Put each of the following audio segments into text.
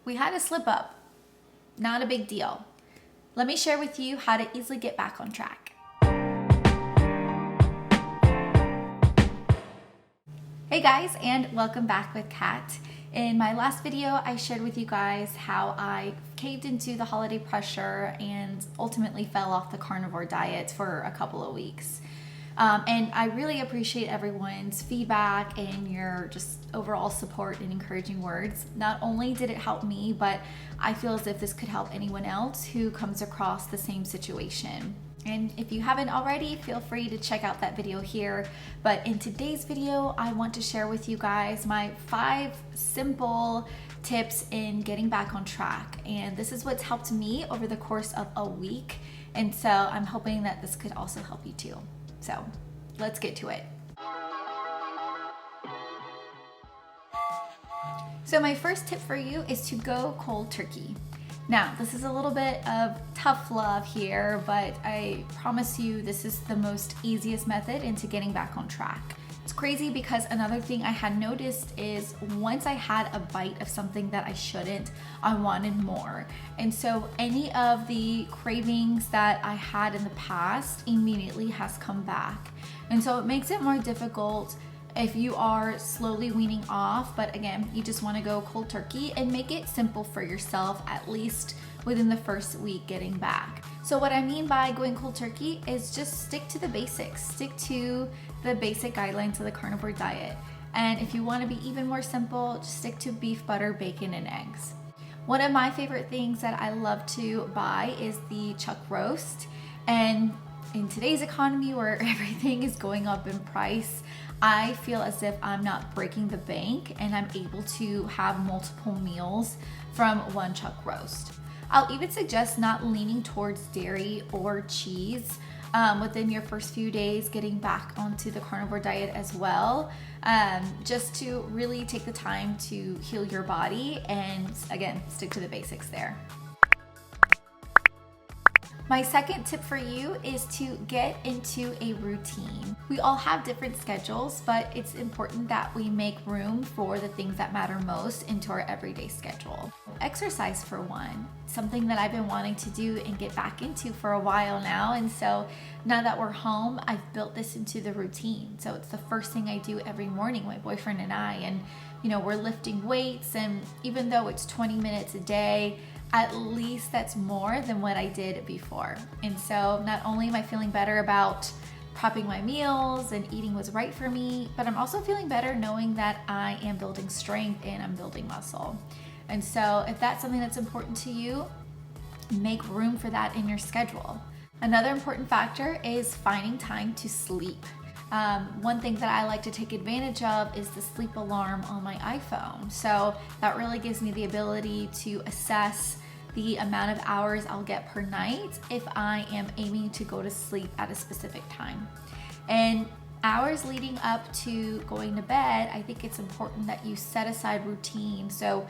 we had a slip up. Not a big deal. Let me share with you how to easily get back on track. Hey guys, and welcome back with Kat. In my last video, I shared with you guys how I caved into the holiday pressure and ultimately fell off the carnivore diet for a couple of weeks. And I really appreciate everyone's feedback and your just overall support and encouraging words. Not only did it help me, but I feel as if this could help anyone else who comes across the same situation. And if you haven't already, feel free to check out that video here. But in today's video, I want to share with you guys my 5 simple tips in getting back on track. And this is what's helped me over the course of a week. And so I'm hoping that this could also help you too. So let's get to it. So my first tip for you is to go cold turkey. Now, this is a little bit of tough love here, but I promise you this is the most easiest method into getting back on track. It's crazy because another thing I had noticed is once I had a bite of something that I shouldn't, I wanted more. And so any of the cravings that I had in the past immediately has come back. And so it makes it more difficult if you are slowly weaning off, but again, you just want to go cold turkey and make it simple for yourself, at least within the first week getting back. So what I mean by going cold turkey is just stick to the basics, stick to the basic guidelines of the carnivore diet. And if you want to be even more simple, just stick to beef, butter, bacon, and eggs. One of my favorite things that I love to buy is the chuck roast. And in today's economy where everything is going up in price, I feel as if I'm not breaking the bank and I'm able to have multiple meals from one chuck roast. I'll even suggest not leaning towards dairy or cheese within your first few days getting back onto the carnivore diet as well, just to really take the time to heal your body and again, stick to the basics there. My second tip for you is to get into a routine. We all have different schedules, but it's important that we make room for the things that matter most into our everyday schedule. Exercise for one, something that I've been wanting to do and get back into for a while now. And so now that we're home, I've built this into the routine. So it's the first thing I do every morning, my boyfriend and I, and we're lifting weights, and even though it's 20 minutes a day, at least that's more than what I did before. And so not only am I feeling better about prepping my meals and eating what's right for me, but I'm also feeling better knowing that I am building strength and I'm building muscle. And so if that's something that's important to you, make room for that in your schedule. Another important factor is finding time to sleep. One thing that I like to take advantage of is the sleep alarm on my iPhone. So that really gives me the ability to assess the amount of hours I'll get per night if I am aiming to go to sleep at a specific time. And hours leading up to going to bed, I think it's important that you set aside routine. So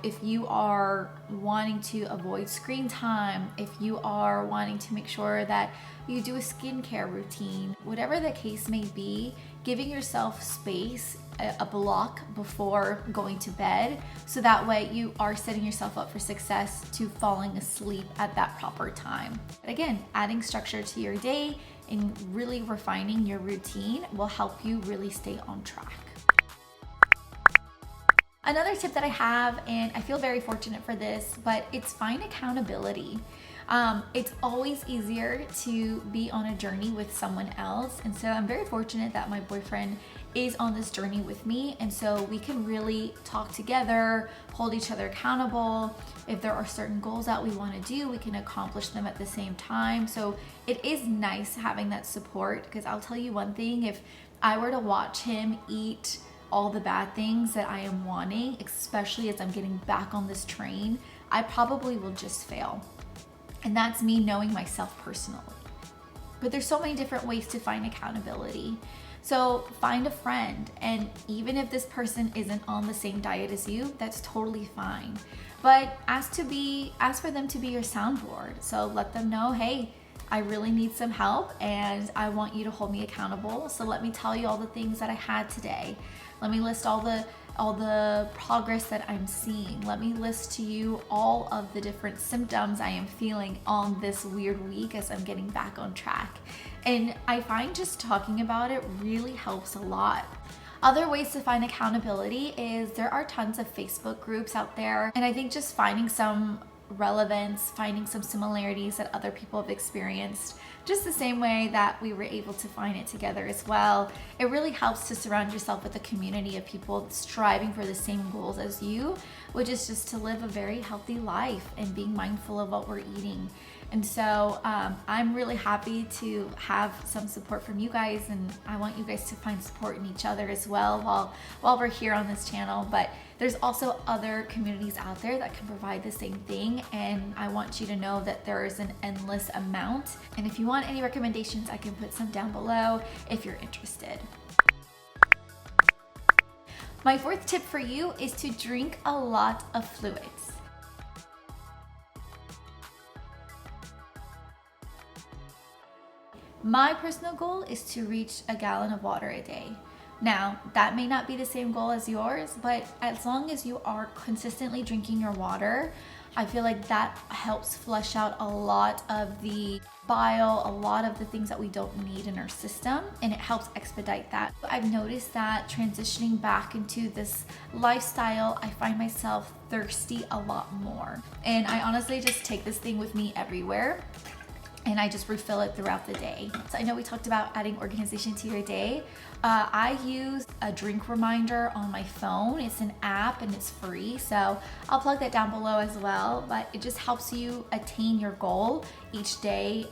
if you are wanting to avoid screen time, if you are wanting to make sure that you do a skincare routine, whatever the case may be, giving yourself space, a block before going to bed, so that way you are setting yourself up for success to falling asleep at that proper time. Again, adding structure to your day and really refining your routine will help you really stay on track. Another tip that I have, and I feel very fortunate for this, but it's find accountability. It's always easier to be on a journey with someone else. And so I'm very fortunate that my boyfriend is on this journey with me. And so we can really talk together, hold each other accountable. If there are certain goals that we want to do, we can accomplish them at the same time. So it is nice having that support, because I'll tell you one thing, if I were to watch him eat all the bad things that I am wanting, especially as I'm getting back on this train, I probably will just fail. And that's me knowing myself personally. But there's so many different ways to find accountability. So find a friend, and even if this person isn't on the same diet as you, that's totally fine. But ask for them to be your soundboard. So let them know, hey, I really need some help and I want you to hold me accountable. So let me tell you all the things that I had today. Let me list all all the progress that I'm seeing. Let me list to you all of the different symptoms I am feeling on this weird week as I'm getting back on track. And I find just talking about it really helps a lot. Other ways to find accountability is there are tons of Facebook groups out there, and I think just finding some relevance, finding some similarities that other people have experienced, just the same way that we were able to find it together as well. It really helps to surround yourself with a community of people striving for the same goals as you, which is just to live a very healthy life and being mindful of what we're eating. And so I'm really happy to have some support from you guys, and I want you guys to find support in each other as well while we're here on this channel. But there's also other communities out there that can provide the same thing, and I want you to know that there is an endless amount. And if you want any recommendations, I can put some down below if you're interested. My fourth tip for you is to drink a lot of fluids. My personal goal is to reach a gallon of water a day. Now, that may not be the same goal as yours, but as long as you are consistently drinking your water, I feel like that helps flush out a lot of the bile, a lot of the things that we don't need in our system, and it helps expedite that. I've noticed that transitioning back into this lifestyle, I find myself thirsty a lot more. And I honestly just take this thing with me everywhere, and I just refill it throughout the day. So I know we talked about adding organization to your day. I use a drink reminder on my phone. It's an app and it's free, so I'll plug that down below as well. But it just helps you attain your goal each day,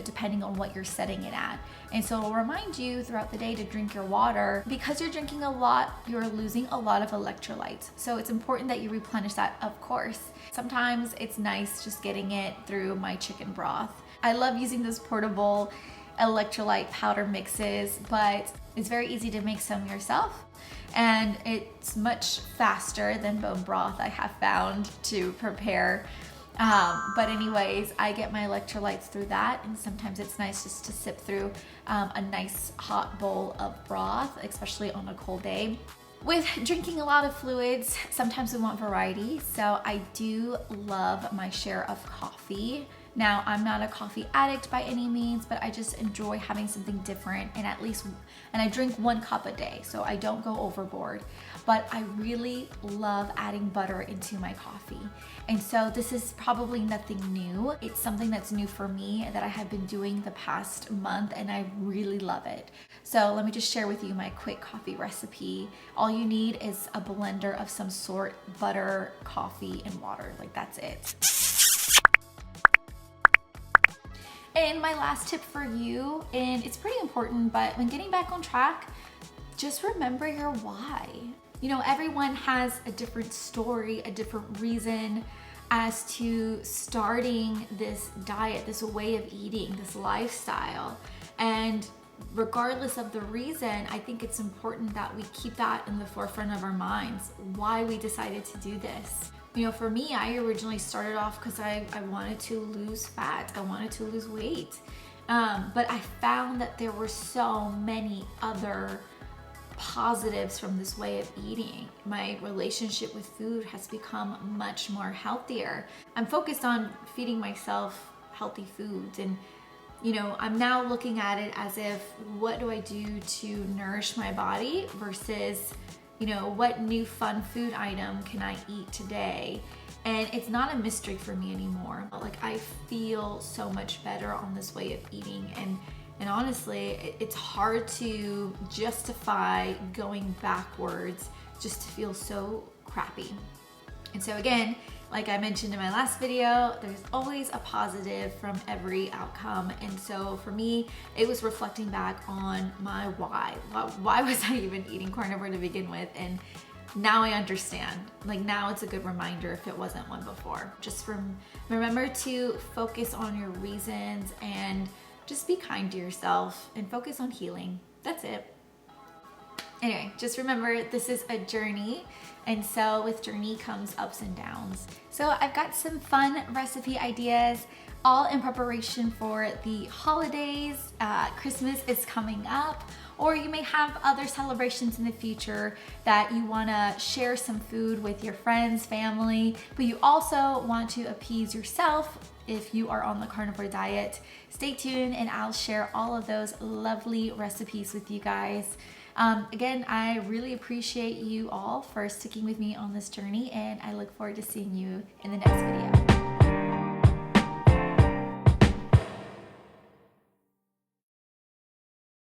depending on what you're setting it at. And so it'll remind you throughout the day to drink your water. Because you're drinking a lot, you're losing a lot of electrolytes. So it's important that you replenish that, of course. Sometimes it's nice just getting it through my chicken broth. I love using those portable electrolyte powder mixes, but it's very easy to make some yourself, and it's much faster than bone broth, I have found, to prepare. But anyways, I get my electrolytes through that, and sometimes it's nice just to sip through a nice hot bowl of broth, especially on a cold day. With drinking a lot of fluids, sometimes we want variety, so I do love my share of coffee. Now, I'm not a coffee addict by any means, but I just enjoy having something different, and I drink 1 cup a day, so I don't go overboard. But I really love adding butter into my coffee. And so this is probably nothing new. It's something that's new for me that I have been doing the past month, and I really love it. So let me just share with you my quick coffee recipe. All you need is a blender of some sort, butter, coffee, and water. Like, that's it. And my last tip for you, and it's pretty important, but when getting back on track, just remember your why. You know, everyone has a different story, a different reason as to starting this diet, this way of eating, this lifestyle. And regardless of the reason, I think it's important that we keep that in the forefront of our minds, why we decided to do this. You know, for me, I originally started off because I wanted to lose fat. I wanted to lose weight. But I found that there were so many other positives from this way of eating. My relationship with food has become much more healthier. I'm focused on feeding myself healthy foods, and I'm now looking at it as if, what do I do to nourish my body versus what new fun food item can I eat today? And it's not a mystery for me anymore. Like, I feel so much better on this way of eating, and honestly, it's hard to justify going backwards just to feel so crappy. And so again, like I mentioned in my last video, there's always a positive from every outcome. And so for me, it was reflecting back on my why. Why was I even eating carnivore to begin with? And now I understand. Like, now it's a good reminder if it wasn't one before. Just remember to focus on your reasons and just be kind to yourself and focus on healing. That's it. Anyway, just remember, this is a journey, And so with journey comes ups and downs. So I've got some fun recipe ideas, all in preparation for the holidays. Christmas is coming up, or you may have other celebrations in the future that you wanna share some food with your friends, family, but you also want to appease yourself if you are on the carnivore diet. Stay tuned and I'll share all of those lovely recipes with you guys. Again, I really appreciate you all for sticking with me on this journey, and I look forward to seeing you in the next video.